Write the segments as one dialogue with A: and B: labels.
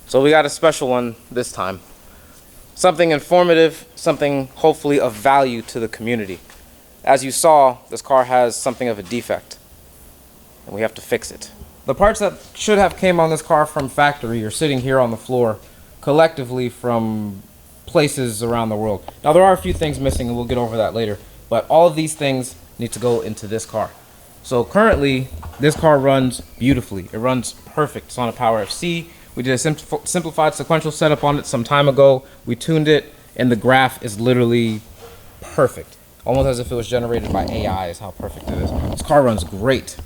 A: So we got a special one this time. Something informative, something hopefully of value to the community. As you saw, this car has something of a defect, and we have to fix it. The parts that should have came on this car from factory are sitting here on the floor, collectively from places around the world. Now there are a few things missing, and we'll get over that later, but all of these things need to go into this car. So currently, this car runs beautifully. It runs perfect. It's on a Power FC. We did a simplified sequential setup on it some time ago. We tuned it, and the graph is literally perfect. Almost as if it was generated by AI is how perfect it is. This car runs great.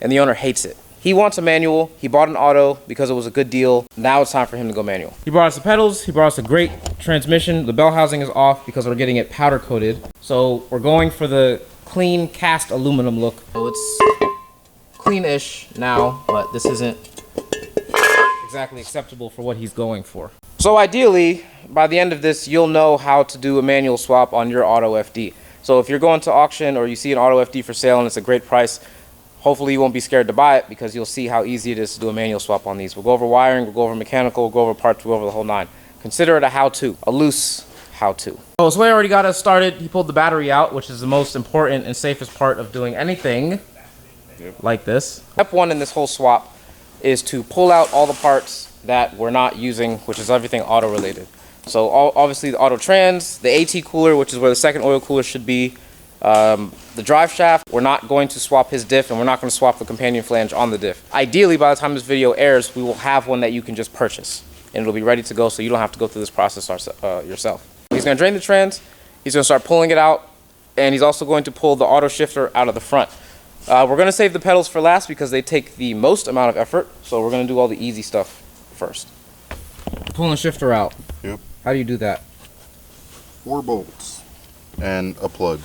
A: And the owner hates it. He wants a manual. He bought an auto because it was a good deal. Now it's time for him to go manual. He brought us the pedals. He brought us a great transmission. The bell housing is off because we're getting it powder coated. So we're going for the clean cast aluminum look. So it's clean-ish now, but this isn't exactly acceptable for what he's going for. So ideally, by the end of this, you'll know how to do a manual swap on your Auto FD. So if you're going to auction or you see an Auto FD for sale and it's a great price, hopefully you won't be scared to buy it because you'll see how easy it is to do a manual swap on these. We'll go over wiring, we'll go over mechanical, we'll go over parts, we'll go over the whole nine. Consider it a how-to, a loose how-to. Oh, so he already got us started. He pulled the battery out, which is the most important and safest part of doing anything like this. Step one in this whole swap is to pull out all the parts that we're not using, which is everything auto related. So obviously the auto trans, the AT cooler, which is where the second oil cooler should be, the drive shaft. We're not going to swap his diff, and we're not going to swap the companion flange on the diff. Ideally, by the time this video airs, we will have one that you can just purchase, and it'll be ready to go, so you don't have to go through this process yourself. He's going to drain the trans, he's going to start pulling it out, and he's also going to pull the auto shifter out of the front. We're going to save the pedals for last because they take the most amount of effort, so we're going to do all the easy stuff first. Pulling the shifter out.
B: Yep.
A: How do you do that?
B: 4 bolts and a plug.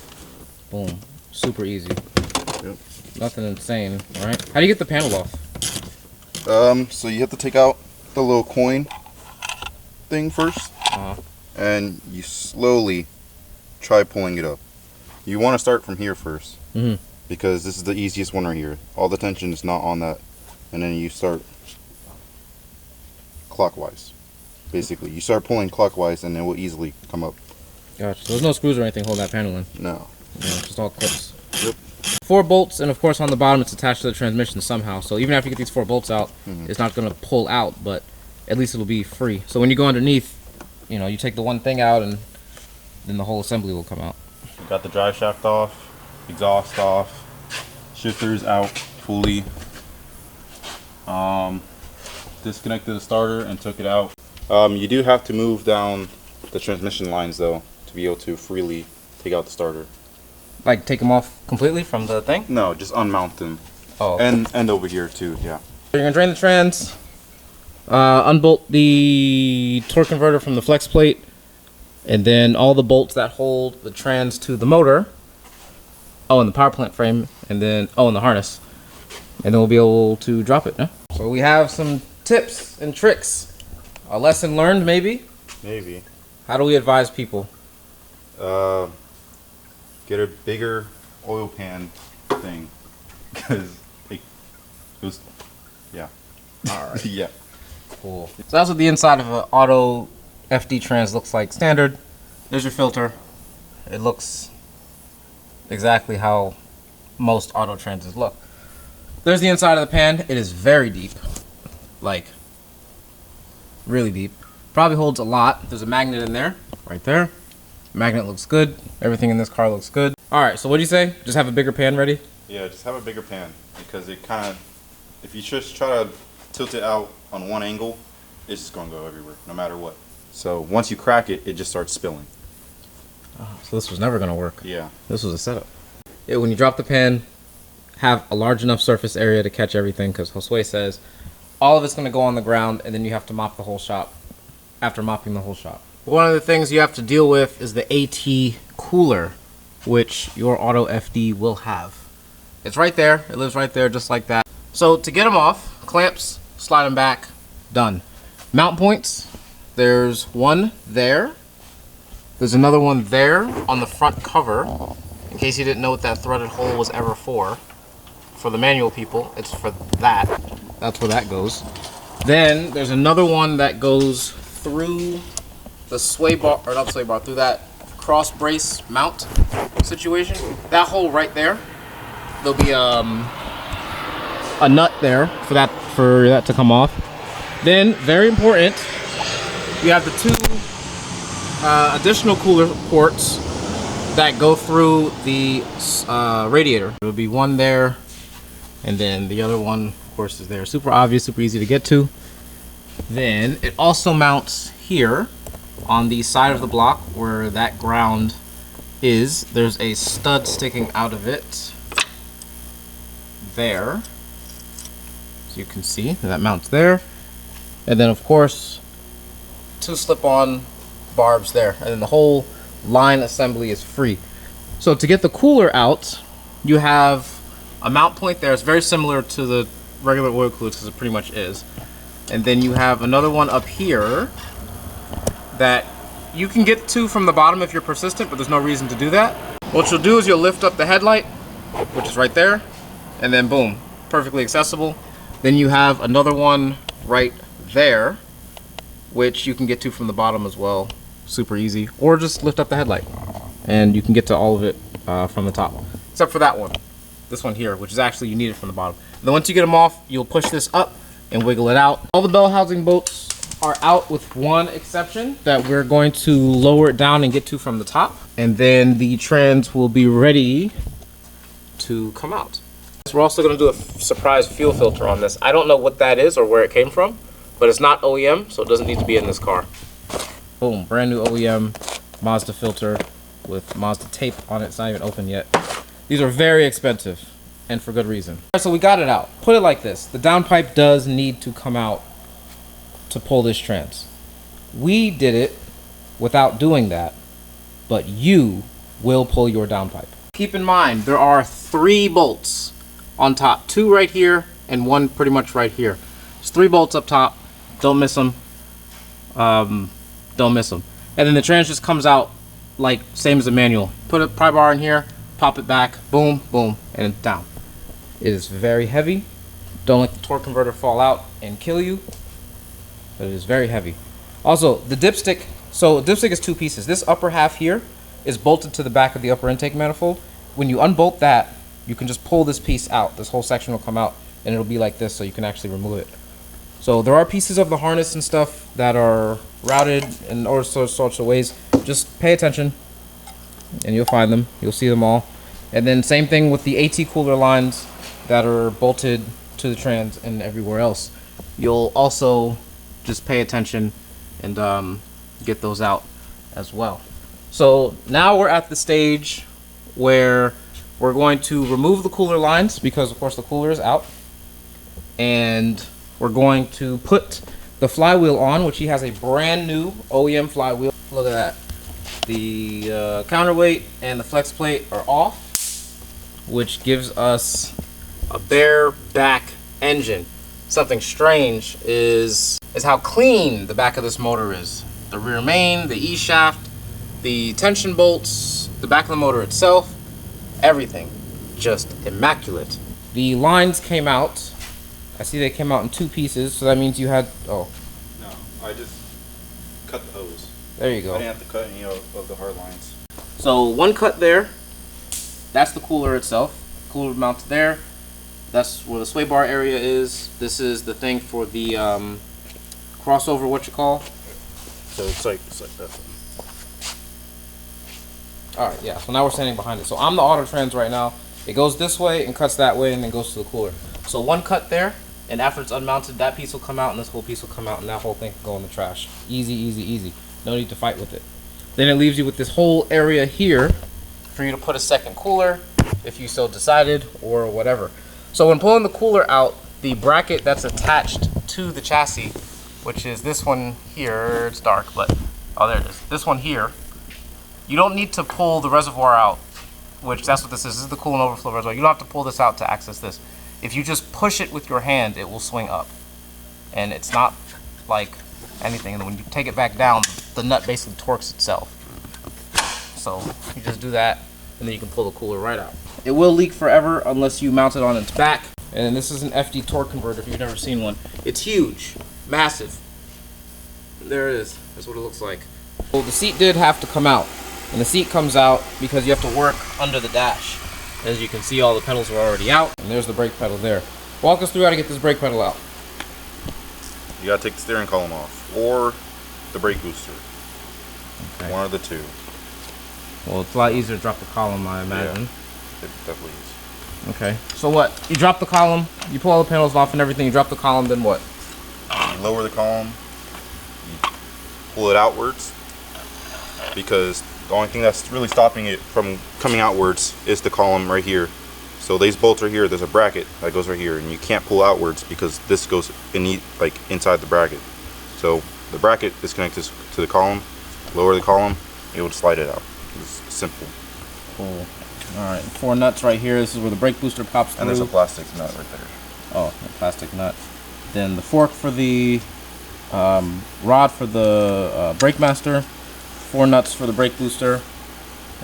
A: Boom. Super easy.
B: Yep.
A: Nothing insane, all right? How do you get the panel off?
B: So you have to take out the little coin thing first, and you slowly try pulling it up. You want to start from here first, because this is the easiest one right here. All the tension is not on that, and then you start clockwise. Basically, you start pulling clockwise, and it will easily come up.
A: Gotcha. So there's no screws or anything holding that panel in?
B: No.
A: Yeah, just all clips.
B: Yep.
A: 4 bolts, and of course on the bottom it's attached to the transmission somehow. So even after you get these 4 bolts out, it's not going to pull out, but at least it'll be free. So when you go underneath, you know, you take the one thing out, and then the whole assembly will come out.
C: Got the drive shaft off, exhaust off, shifters out fully. Disconnected the starter and took it out. You do have to move down the transmission lines though to be able to freely take out the starter.
A: Like take them off completely from the thing?
C: No, just unmount them.
A: Oh.
C: And over here too, yeah.
A: So you're gonna drain the trans, unbolt the torque converter from the flex plate, and then all the bolts that hold the trans to the motor. Oh, and the power plant frame, and then and the harness, and then we'll be able to drop it. So we have some tips and tricks. A lesson learned, maybe.
C: Maybe.
A: How do we advise people?
C: Get a bigger oil pan thing, because it was, yeah.
A: All right.
C: Yeah.
A: Cool. So that's what the inside of an Auto FD trans looks like. Standard. There's your filter. It looks exactly how most Auto transes look. There's the inside of the pan. It is very deep. Like, really deep. Probably holds a lot. There's a magnet in there. Right there. Magnet looks good. Everything in this car looks good. Alright, so what do you say? Just have a bigger pan ready?
C: Yeah, just have a bigger pan, because it kind of, if you just try to tilt it out on one angle, it's just going to go everywhere, no matter what. So once you crack it, it just starts spilling.
A: Oh, so this was never going to work.
C: Yeah.
A: This was a setup. Yeah, when you drop the pan, have a large enough surface area to catch everything, because Josue says all of it's going to go on the ground, and then you have to mop the whole shop after mopping the whole shop. One of the things you have to deal with is the AT cooler, which your Auto FD will have. It's right there. It lives right there just like that. So to get them off, clamps, slide them back, done. Mount points, there's one there. There's another one there on the front cover. In case you didn't know what that threaded hole was ever for. For the manual people, it's for that. That's where that goes. Then there's another one that goes through the sway bar, or not sway bar, through that cross brace mount situation. That hole right there, there'll be a nut there for that to come off. Then, very important, you have the two additional cooler ports that go through the radiator. There'll be one there, and then the other one, of course, is there. Super obvious, super easy to get to. Then it also mounts here on the side of the block where that ground is. There's a stud sticking out of it there, so you can see that mounts there. And then, of course, two slip-on barbs there, and then the whole line assembly is free. So to get the cooler out, you have a mount point there. It's very similar to the regular oil coolers because it pretty much is. And then you have another one up here that you can get to from the bottom if you're persistent, but there's no reason to do that. What you'll do is you'll lift up the headlight, which is right there, and then boom, perfectly accessible. Then you have another one right there, which you can get to from the bottom as well, super easy. Or just lift up the headlight, and you can get to all of it from the top, except for that one. This one here, which is actually, you need it from the bottom. And then once you get them off, you'll push this up and wiggle it out. All the bell housing bolts are out with one exception that we're going to lower it down and get to from the top. And then the trans will be ready to come out. So we're also gonna do a surprise fuel filter on this. I don't know what that is or where it came from, but it's not OEM, so it doesn't need to be in this car. Boom, brand new OEM Mazda filter with Mazda tape on it. It's not even open yet. These are very expensive, and for good reason. All right, so we got it out. Put it like this. The downpipe does need to come out to pull this trans. We did it without doing that, but you will pull your downpipe. Keep in mind, there are 3 bolts on top. 2 right here, and 1 pretty much right here. There's 3 bolts up top. Don't miss them. Don't miss them. And then the trans just comes out like same as a manual. Put a pry bar in here, pop it back, boom, boom, and down. It is very heavy. Don't let the torque converter fall out and kill you, but it is very heavy. Also, the dipstick, so dipstick is 2 pieces. This upper half here is bolted to the back of the upper intake manifold. When you unbolt that, you can just pull this piece out. This whole section will come out, and it'll be like this, so you can actually remove it. So there are pieces of the harness and stuff that are routed in all sorts of ways. Just pay attention, and you'll find them. You'll see them all. And then same thing with the AT cooler lines that are bolted to the trans and everywhere else. You'll also just pay attention and get those out as well. So now we're at the stage where we're going to remove the cooler lines because of course the cooler is out, and we're going to put the flywheel on, which he has a brand new OEM flywheel. Look at that. The counterweight and the flex plate are off, which gives us a bare back engine. Something strange is how clean the back of this motor is. The rear main, the E-shaft, the tension bolts, the back of the motor itself, everything just immaculate. The lines came out. I see they came out in 2 pieces, so that means you had, oh.
C: No, I just cut the hose.
A: There you go.
C: I didn't have to cut any of the hard lines.
A: So 1 cut there. That's the cooler itself. Cooler mounted there. That's where the sway bar area is. This is the thing for the crossover, what you call.
C: So it's like that.
A: Alright, yeah, so now we're standing behind it. So I'm the auto trans right now. It goes this way and cuts that way and then goes to the cooler. So 1 cut there, and after it's unmounted, that piece will come out and this whole piece will come out and that whole thing can go in the trash. Easy, easy, easy. No need to fight with it. Then it leaves you with this whole area here for you to put a second cooler if you so decided or whatever. So when pulling the cooler out, the bracket that's attached to the chassis, which is this one here, it's dark, but oh, there it is. This one here, you don't need to pull the reservoir out, which that's what this is. This is the coolant overflow reservoir. You don't have to pull this out to access this. If you just push it with your hand, it will swing up. and it's not like anything. And then when you take it back down, the nut basically torques itself. So you just do that, and then you can pull the cooler right out. It will leak forever unless you mount it on its back. And this is an FD torque converter if you've never seen one. It's huge, massive. There it is. That's what it looks like. Well, the seat did have to come out, and the seat comes out because you have to work under the dash. As you can see, all the pedals are already out, and there's the brake pedal there. Walk us through how to get this brake pedal out.
C: You gotta take the steering column off, or the brake booster.
A: Okay.
C: One of the two.
A: Well, it's a lot easier to drop the column, I imagine.
C: Yeah, it definitely is.
A: Okay. So what? You drop the column, you pull all the panels off and everything, you drop the column, then what?
C: You lower the column, you pull it outwards, because the only thing that's really stopping it from coming outwards is the column right here. So these bolts are here, there's a bracket that goes right here, and you can't pull outwards because this goes in, like inside the bracket. So the bracket is connected to the column, lower the column, it would slide it out. It's simple.
A: Cool. Alright, 4 nuts right here. This is where the brake booster pops through.
C: And there's a plastic nut right there.
A: Oh, a plastic nut. Then the fork for the rod for the brake master. 4 nuts for the brake booster.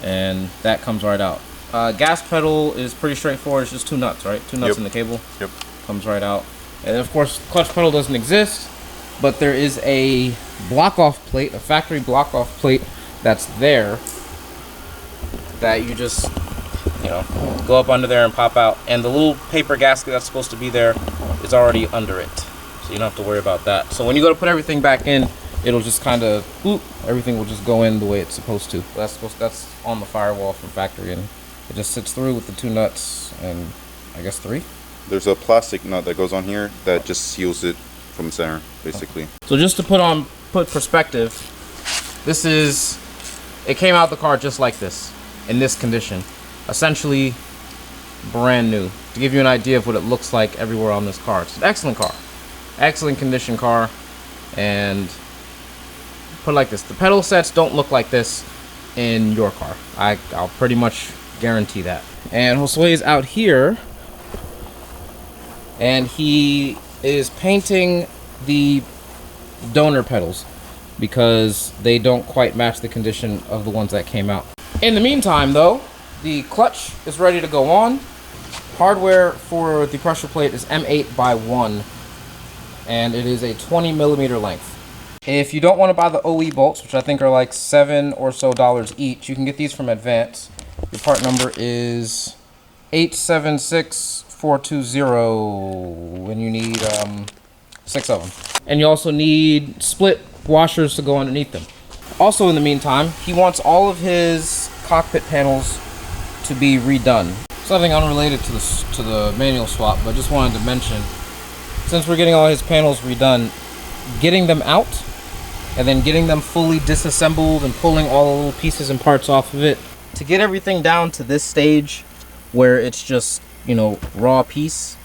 A: And that comes right out. Gas pedal is pretty straightforward. It's just 2 nuts, right? 2 nuts in the cable.
C: Yep.
A: Comes right out. And of course, clutch pedal doesn't exist, but there is a block-off plate, a factory block-off plate that's there that you just, you know, go up under there and pop out. And the little paper gasket that's supposed to be there is already under it, so you don't have to worry about that. So when you go to put everything back in, it'll just kind of, everything will just go in the way it's supposed to. That's on the firewall from factory, and it just sits through with the 2 nuts and I guess 3.
C: There's a plastic nut that goes on here that just seals it from the center, basically.
A: So just to put perspective, it came out the car just like this, in this condition, essentially brand new. To give you an idea of what it looks like everywhere on this car, it's an excellent car, excellent condition car. And put it like this, the pedal sets don't look like this in your car. I'll pretty much guarantee that. And Josue's out here, and he is painting the donor pedals because they don't quite match the condition of the ones that came out. In the meantime though, the clutch is ready to go on. Hardware for the pressure plate is M8 by 1, and it is a 20mm length. If you don't want to buy the OE bolts, which I think are like $7 or so each, you can get these from Advance. Your part number is 876420, and you need 6 of them. And you also need split washers to go underneath them. Also, in the meantime, he wants all of his cockpit panels to be redone. Something unrelated to the manual swap, but just wanted to mention, since we're getting all his panels redone, getting them out and then getting them fully disassembled and pulling all the little pieces and parts off of it, to get everything down to this stage where it's just, you know, raw piece,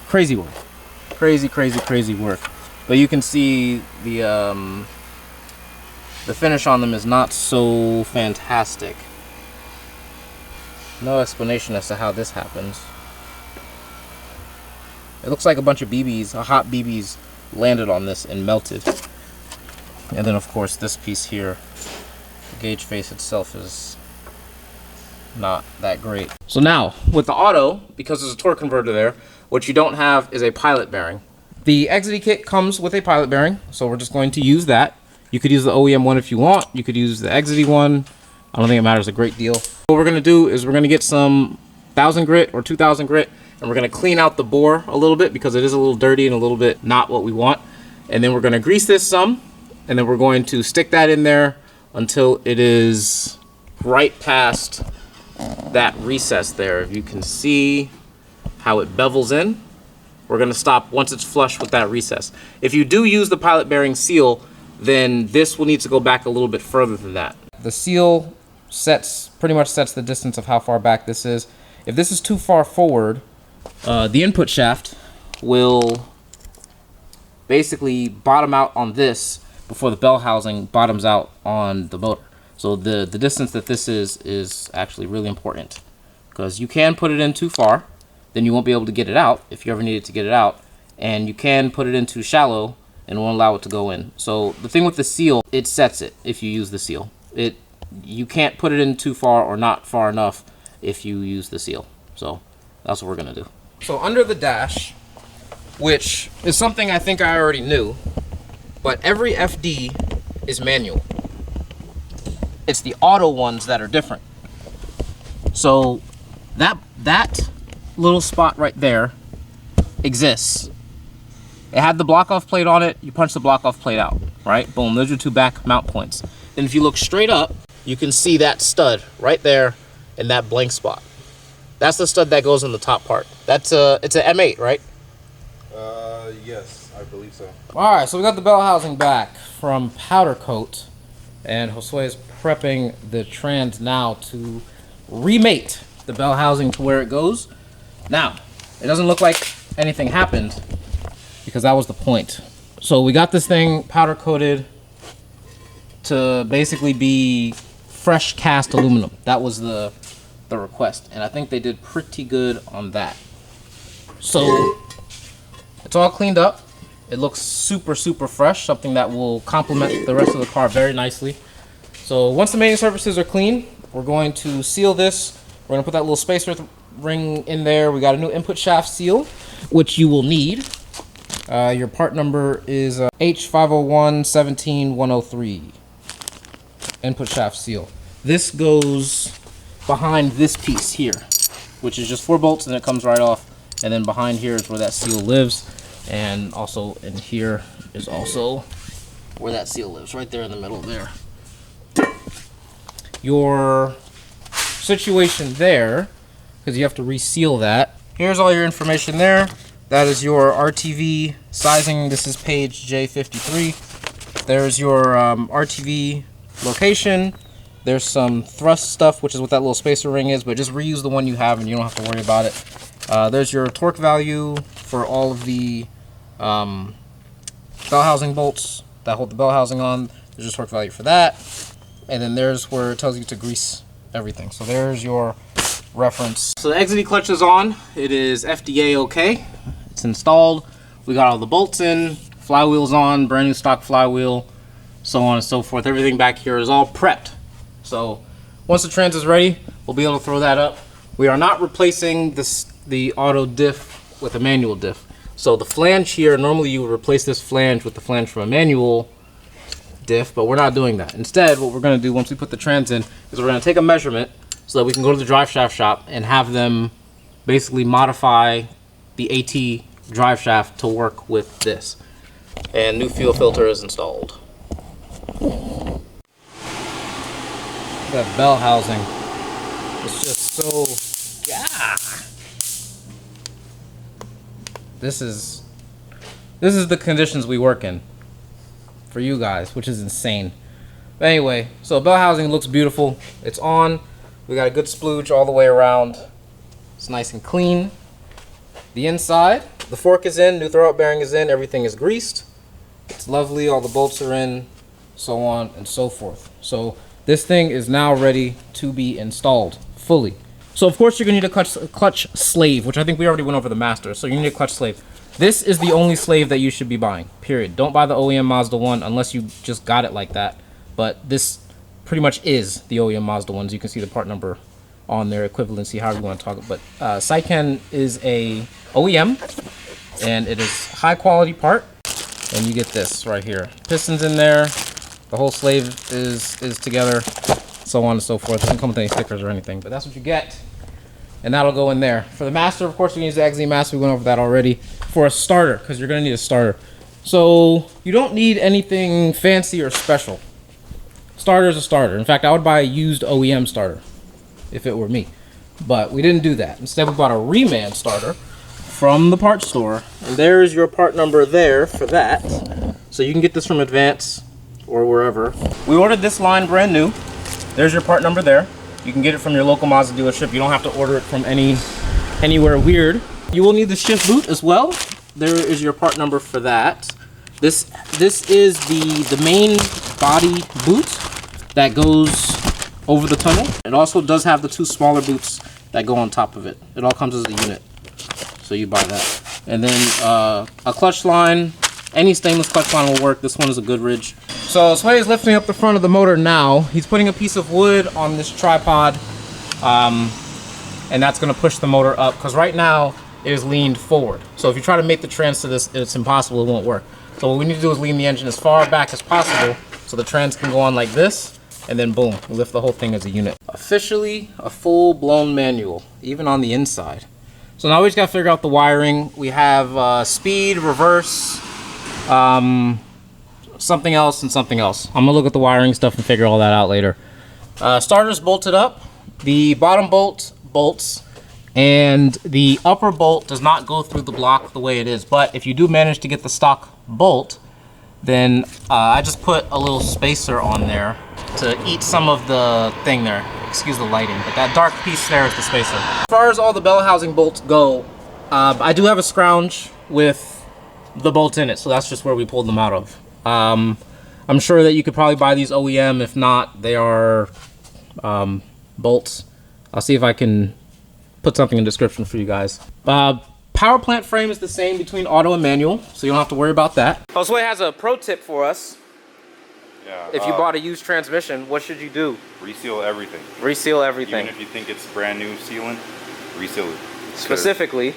A: crazy work. Crazy work. But you can see the finish on them is not so fantastic. No explanation as to how this happens. It looks like a bunch of BBs, hot BBs, landed on this and melted. And then of course this piece here, the gauge face itself is not that great. So now, with the auto, because there's a torque converter there, what you don't have is a pilot bearing. The Exity kit comes with a pilot bearing, so we're just going to use that. You could use the OEM one if you want. You could use the Exity one. I don't think it matters a great deal. What we're gonna do is we're gonna get some 1000 grit or 2000 grit, and we're gonna clean out the bore a little bit because it is a little dirty and a little bit not what we want. And then we're gonna grease this some, and then we're going to stick that in there until it is right past that recess there. If you can see how it bevels in, we're gonna stop once it's flush with that recess. If you do use the pilot bearing seal, then this will need to go back a little bit further than that. The seal pretty much sets the distance of how far back this is. If this is too far forward, the input shaft will basically bottom out on this before the bell housing bottoms out on the motor. So the distance that this is actually really important, because you can put it in too far, then you won't be able to get it out if you ever needed to get it out, and you can put it into shallow and it won't allow it to go in. So the thing with the seal, it sets it if you use the seal. You can't put it in too far or not far enough if you use the seal. So that's what we're gonna do. So under the dash, which is something I think I already knew, but every FD is manual. It's the auto ones that are different. So that little spot right there exists. It had the block off plate on it. You punch the block off plate out, right? Boom, those are 2 back mount points. Then if you look straight up, you can see that stud right there in that blank spot. That's the stud that goes in the top part. It's a M8, right?
C: Yes, I believe so.
A: All right, so we got the bell housing back from powder coat, and Josue is prepping the trans now to remate the bell housing to where it goes. Now, it doesn't look like anything happened because that was the point. So we got this thing powder coated to basically be fresh cast aluminum. That was the request, and I think they did pretty good on that. So it's all cleaned up. It looks super fresh, something that will complement the rest of the car very nicely. So once the main surfaces are clean, we're going to seal this. We're gonna put that little spacer ring in there. We got a new input shaft seal, which you will need. Your part number is H501-17103. Input shaft seal. This goes behind this piece here, which is just 4 bolts, and it comes right off. And then behind here is where that seal lives, and also in here is also where that seal lives, right there in the middle there. Your situation there, because you have to reseal that. Here's all your information there. That is your RTV sizing. This is page J53. There's your RTV location. There's some thrust stuff, which is what that little spacer ring is, but just reuse the one you have and you don't have to worry about it. There's your torque value for all of the bell housing bolts that hold the bell housing on. There's your torque value for that. And then there's where it tells you to grease everything. So there's your reference. So the XD clutch is on. It is FDA okay. It's installed. We got all the bolts in, flywheel's on, brand new stock flywheel, so on and so forth. Everything back here is all prepped. So once the trans is ready, we'll be able to throw that up. We are not replacing the auto diff with a manual diff. So the flange here, normally you would replace this flange with the flange from a manual diff, but we're not doing that. Instead, what we're going to do once we put the trans in is we're going to take a measurement so that we can go to the drive shaft shop and have them basically modify the AT drive shaft to work with this. And new fuel filter is installed. That bell housing, it's just so, yeah. This is the conditions we work in for you guys, which is insane. But anyway, so bell housing looks beautiful. It's on. We got a good splooge all the way around. It's nice and clean. The inside, the fork is in, new throwout bearing is in, everything is greased. It's lovely, all the bolts are in, so on and so forth. So this thing is now ready to be installed fully. So of course you're gonna need a clutch slave, which I think we already went over the master. So you need a clutch slave. This is the only slave that you should be buying, period. Don't buy the OEM Mazda one unless you just got it like that. But this pretty much is the OEM Mazda ones. You can see the part number on their equivalency, however you want to talk. But Saiken is a OEM, and it is high quality part. And you get this right here. Pistons in there. The whole slave is together, so on and so forth. It doesn't come with any stickers or anything, but that's what you get. And that'll go in there. For the master, of course, we use the XZ Master. We went over that already. For a starter, because you're going to need a starter. So you don't need anything fancy or special. Starter is a starter. In fact, I would buy a used OEM starter if it were me. But we didn't do that. Instead, we bought a reman starter from the parts store. And there's your part number there for that. So you can get this from Advance or wherever. We ordered this line brand new. There's your part number there. You can get it from your local Mazda dealership. You don't have to order it from anywhere weird. You will need the shift boot as well. There is your part number for that. This is the main body boot that goes over the tunnel. It also does have the 2 smaller boots that go on top of it. It all comes as a unit, so you buy that. And then a clutch line. Any stainless clutch line will work. This one is a Goodridge. So Sway is lifting up the front of the motor now. He's putting a piece of wood on this tripod, and that's going to push the motor up, because right now it is leaned forward. So if you try to make the trans to this, it's impossible. It won't work. So what we need to do is lean the engine as far back as possible so the trans can go on like this, and then boom, we lift the whole thing as a unit. Officially a full-blown manual, even on the inside. So now we just got to figure out the wiring. We have speed, reverse, something else, and something else. I'm gonna look at the wiring stuff and figure all that out later. Starter's bolted up. The bottom bolt bolts, and the upper bolt does not go through the block the way it is. But if you do manage to get the stock bolt, then I just put a little spacer on there to eat some of the thing there. Excuse the lighting, but that dark piece there is the spacer. As far as all the bell housing bolts go, I do have a scrounge with the bolt in it, so that's just where we pulled them out of. I'm sure that you could probably buy these OEM. If not, they are bolts. I'll see if I can put something in the description for you guys. Power plant frame is the same between auto and manual, so you don't have to worry about that. Josue has a pro tip for us.
C: Yeah.
A: If you bought a used transmission, what should you do?
C: Reseal everything.
A: Reseal everything.
C: Even if you think it's brand new sealant, reseal it.
A: Specifically,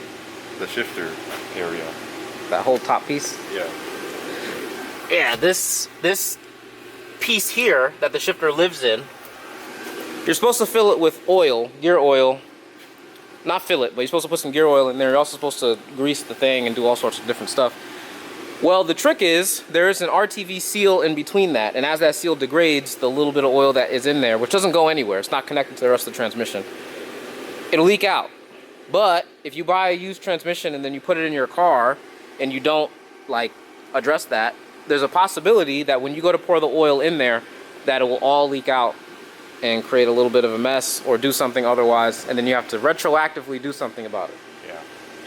C: the shifter area.
A: that whole top piece.
C: Yeah.
A: Yeah, this piece here that the shifter lives in, you're supposed to fill it with oil, gear oil. Not fill it, but you're supposed to put some gear oil in there. You're also supposed to grease the thing and do all sorts of different stuff. Well, the trick is there is an RTV seal in between that, and as that seal degrades, the little bit of oil that is in there, which doesn't go anywhere, it's not connected to the rest of the transmission, it'll leak out. But if you buy a used transmission and then you put it in your car and you don't like address that, there's a possibility that when you go to pour the oil in there, that it will all leak out and create a little bit of a mess or do something otherwise, and then you have to retroactively do something about it.
C: Yeah.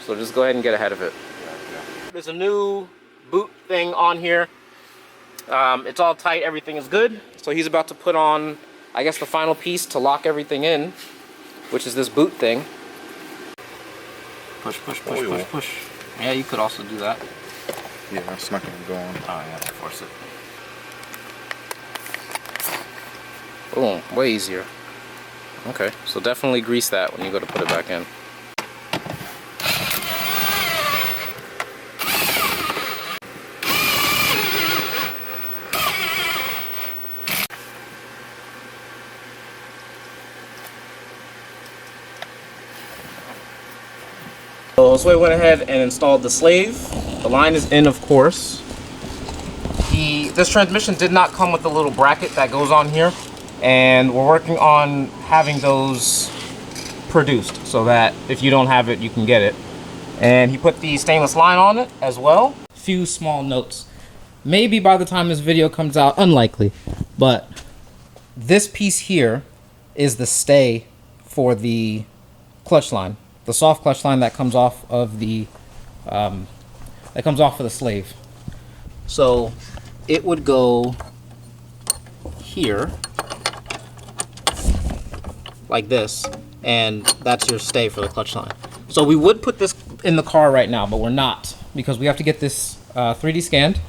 A: So just go ahead and get ahead of it.
C: Yeah.
A: There's a new boot thing on here. It's all tight, everything is good. So he's about to put on, I guess, the final piece to lock everything in, which is this boot thing. Push, push, push,
C: Oil.
A: push, push. Yeah, you could also do that.
B: Yeah, it's not gonna go on.
A: Oh yeah, don't force it. Boom, way easier. Okay, so definitely grease that when you go to put it back in. So we went ahead and installed the slave. The line is in, of course. This transmission did not come with the little bracket that goes on here, and we're working on having those produced so that if you don't have it, you can get it. And he put the stainless line on it as well. Few small notes. Maybe by the time this video comes out, unlikely, but this piece here is the stay for the clutch line. The soft clutch line that comes off of the slave. So it would go here like this, and that's your stay for the clutch line. So we would put this in the car right now, but we're not, because we have to get this 3D scanned,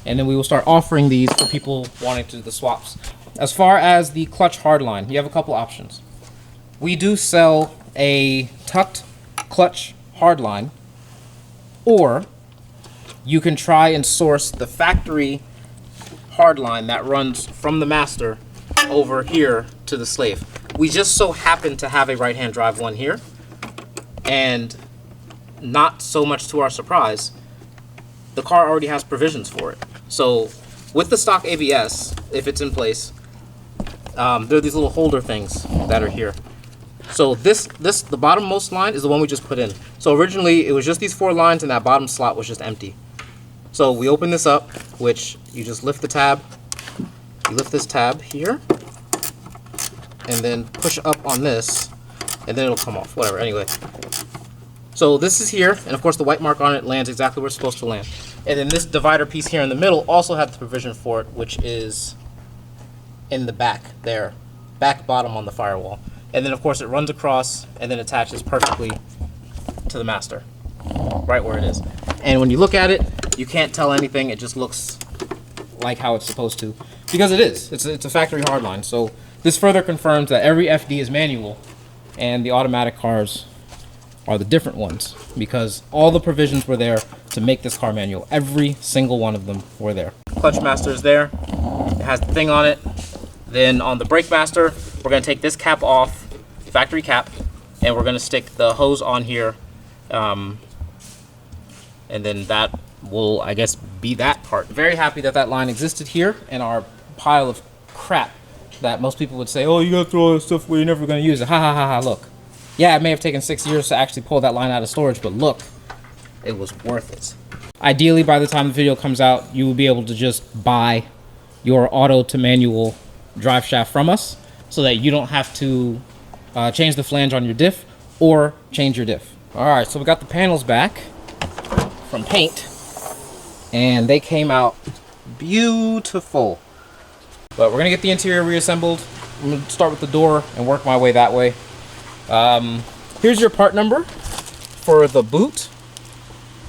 A: and then we will start offering these for people wanting to do the swaps. As far as the clutch hardline, you have a couple options. We do sell a tucked clutch hardline, or you can try and source the factory hardline that runs from the master over here to the slave. We just so happen to have a right-hand drive one here, and not so much to our surprise, the car already has provisions for it. So with the stock ABS, if it's in place, there are these little holder things that are here. So the bottommost line is the one we just put in. So originally it was just these 4 lines, and that bottom slot was just empty. So we open this up, which you just lift the tab. You lift this tab here, and then push up on this, and then it'll come off, whatever, anyway. So this is here, and of course the white mark on it lands exactly where it's supposed to land. And then this divider piece here in the middle also had the provision for it, which is in the back there, back bottom on the firewall. And then of course it runs across and then attaches perfectly to the master. right where it is. And when you look at it, you can't tell anything. It just looks like how it's supposed to, because it is. It's a factory hardline. So this further confirms that every FD is manual, and the automatic cars are the different ones, because all the provisions were there to make this car manual. Every single one of them were there. Clutch master is there. It has the thing on it. Then on the brake master, we're gonna take this cap off, factory cap, and we're gonna stick the hose on here. And then that will, I guess, be that part. Very happy that that line existed here in our pile of crap that most people would say, oh, you gotta throw all this stuff where you're never gonna use it. Ha ha ha ha, look. Yeah, it may have taken 6 years to actually pull that line out of storage, but look, it was worth it. Ideally, by the time the video comes out, you will be able to just buy your auto to manual drive shaft from us, so that you don't have to change the flange on your diff or change your diff. All right, so we got the panels back from paint, and they came out beautiful. But we're gonna get the interior reassembled. I'm gonna start with the door and work my way that way. Here's your part number for the boot.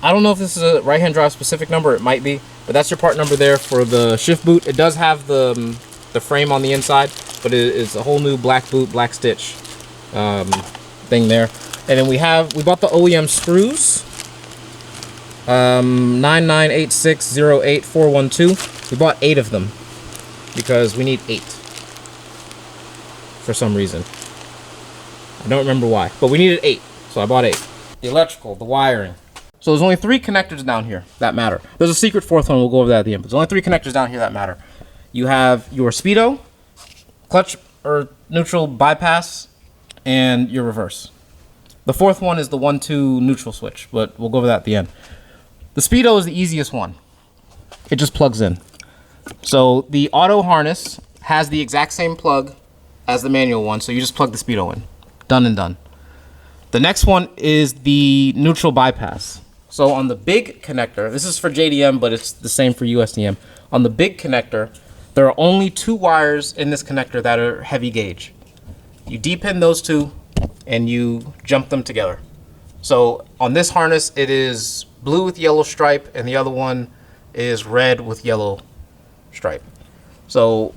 A: I don't know if this is a right-hand drive specific number. It might be, but that's your part number there for the shift boot. It does have the frame on the inside, but it is a whole new black boot, black stitch thing there. And then we bought the OEM screws. 998608412. We bought 8 of them because we need 8 for some reason. I don't remember why, but we needed 8, so I bought 8. The electrical, the wiring. So there's only 3 connectors down here that matter. There's a secret 4th one, we'll go over that at the end, but there's only 3 connectors down here that matter. You have your speedo, clutch or neutral bypass, and your reverse. The 4th one is the 1-2 neutral switch, but we'll go over that at the end. The speedo is the easiest one. It just plugs in. So the auto harness has the exact same plug as the manual one, so you just plug the speedo in. Done and done. The next one is the neutral bypass. So on the big connector, this is for JDM, but it's the same for USDM. On the big connector, there are only 2 wires in this connector that are heavy gauge. You depin those 2 and you jump them together. So on this harness, it is blue with yellow stripe, and the other one is red with yellow stripe. So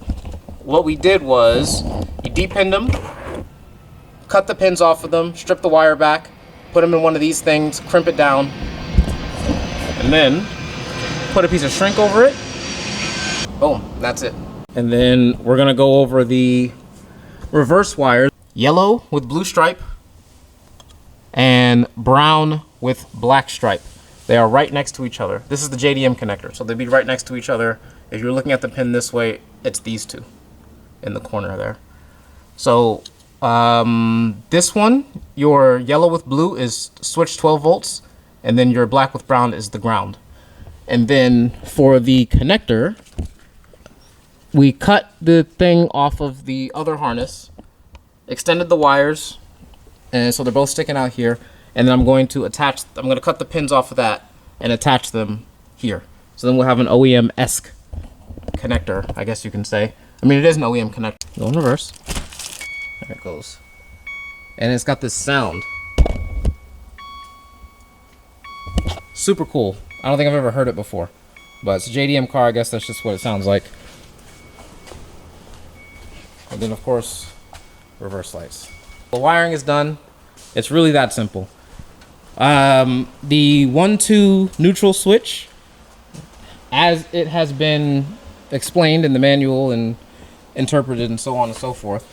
A: what we did was you depinned them, cut the pins off of them, strip the wire back, put them in one of these things, crimp it down, and then put a piece of shrink over it. Boom, that's it. And then we're gonna go over the reverse wires. Yellow with blue stripe and brown with black stripe. They are right next to each other. This is the JDM connector, so they'd be right next to each other. If you're looking at the pin this way, it's these 2 in the corner there. So this one, your yellow with blue is switch 12 volts, and then your black with brown is the ground. And then for the connector, we cut the thing off of the other harness, extended the wires, and so they're both sticking out here. And then I'm going to cut the pins off of that and attach them here. So then we'll have an OEM-esque connector, I guess you can say. I mean, it is an OEM connector. Go in reverse. There it goes. And it's got this sound. Super cool. I don't think I've ever heard it before, but it's a JDM car. I guess that's just what it sounds like. And then, of course, reverse lights. The wiring is done. It's really that simple. The 1-2 neutral switch, as it has been explained in the manual and interpreted and so on and so forth,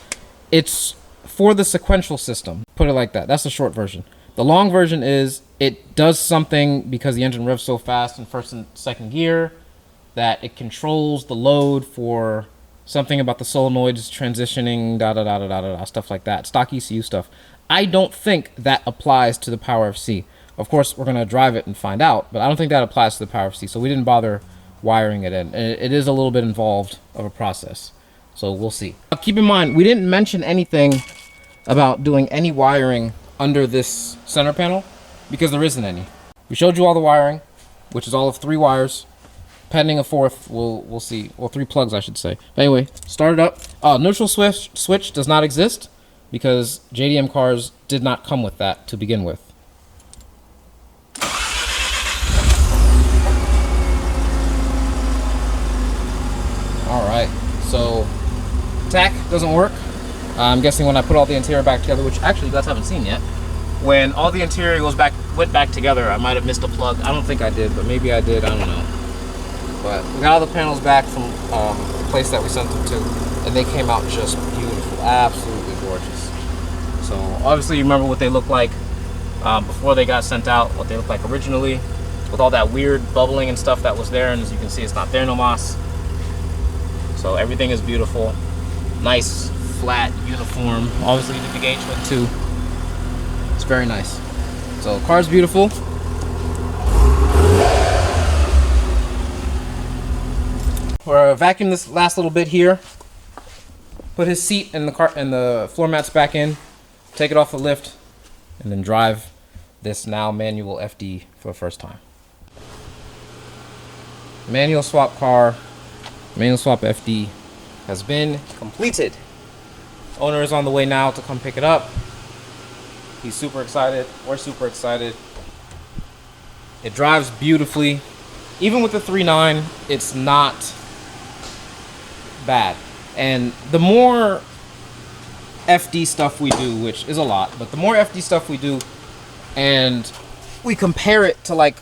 A: it's for the sequential system. Put it like that. That's the short version. The long version is it does something because the engine revs so fast in first and second gear that it controls the load for something about the solenoids transitioning, stuff like that. Stock ECU stuff. I don't think that applies to the Power of C. Of course, we're going to drive it and find out, but I don't think that applies to the Power of C, so we didn't bother wiring it in. It is a little bit involved of a process, so we'll see. Keep in mind, we didn't mention anything about doing any wiring under this center panel because there isn't any. We showed you all the wiring, which is all of 3 wires. Pending a 4th, we'll see. Well, 3 plugs, I should say. But anyway, start it up. Neutral switch does not exist because JDM cars did not come with that to begin with. So tack doesn't work. I'm guessing when I put all the interior back together, which actually you guys haven't seen yet, when all the interior went back together, I might have missed a plug. I don't think I did, but maybe I did. I don't know. But we got all the panels back from the place that we sent them to, and they came out just beautiful, absolutely gorgeous. So obviously you remember what they look like before they got sent out, what they looked like originally, with all that weird bubbling and stuff that was there, and as you can see, it's not there no mas. So everything is beautiful, nice, flat, uniform. Obviously the engagement too. It's very nice. So car's beautiful. We're vacuum this last little bit here. Put his seat and the floor mats back in. Take it off the lift, and then drive this now manual FD for the first time. Manual swap car, manual swap FD has been completed. Owner is on the way now to come pick it up. He's super excited. We're super excited. It drives beautifully. Even with the 3.9, it's not bad. And the more FD stuff we do, which is a lot, but the more FD stuff we do and we compare it to like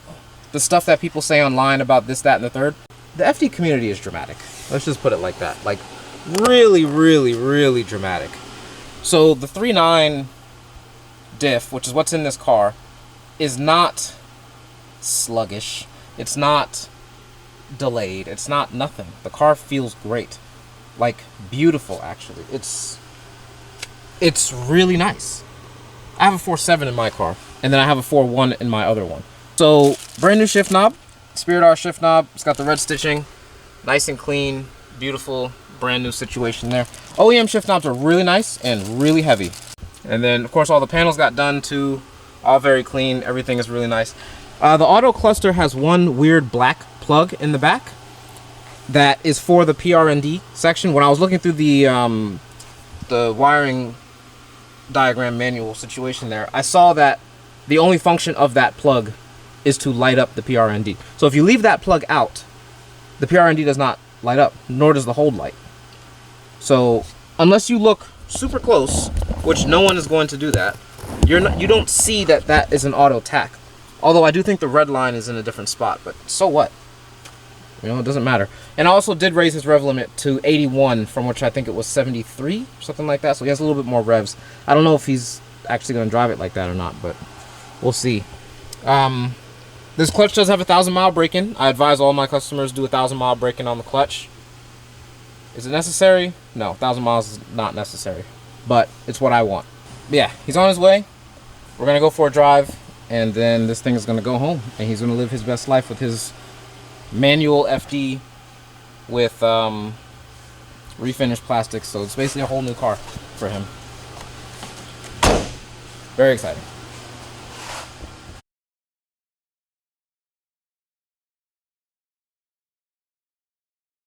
A: the stuff that people say online about this, that, and the third, the FD community is dramatic. Let's just put it like that. Like really, really, really dramatic. So the 3.9 diff, which is what's in this car, is not sluggish. It's not delayed. It's not nothing. The car feels great. Like beautiful, actually. It's really nice. I have a 4.7 in my car, and then I have a 4.1 in my other one. So brand new shift knob, Spirit R shift knob. It's got the red stitching, nice and clean, beautiful, brand new situation there. OEM shift knobs are really nice and really heavy. And then of course all the panels got done too, all very clean. Everything is really nice. The auto cluster has one weird black plug in the back that is for the PRND section. When I was looking through the wiring diagram manual situation there, I saw that the only function of that plug is to light up the PRND. So if you leave that plug out, the PRND does not light up, nor does the hold light. So unless you look super close, which no one is going to do that, you don't see that that is an auto tack. Although I do think the red line is in a different spot, but so what? You know, it doesn't matter. And I also did raise his rev limit to 81 from which I think it was 73, something like that. So he has a little bit more revs. I don't know if he's actually going to drive it like that or not, but we'll see. This clutch does have a 1,000-mile break-in. I advise all my customers do a 1,000-mile break-in on the clutch. Is it necessary? No, 1,000 miles is not necessary, but it's what I want. But yeah, he's on his way. We're going to go for a drive, and then this thing is going to go home, and he's going to live his best life with his manual FD with refinished plastic. So it's basically a whole new car for him. Very exciting.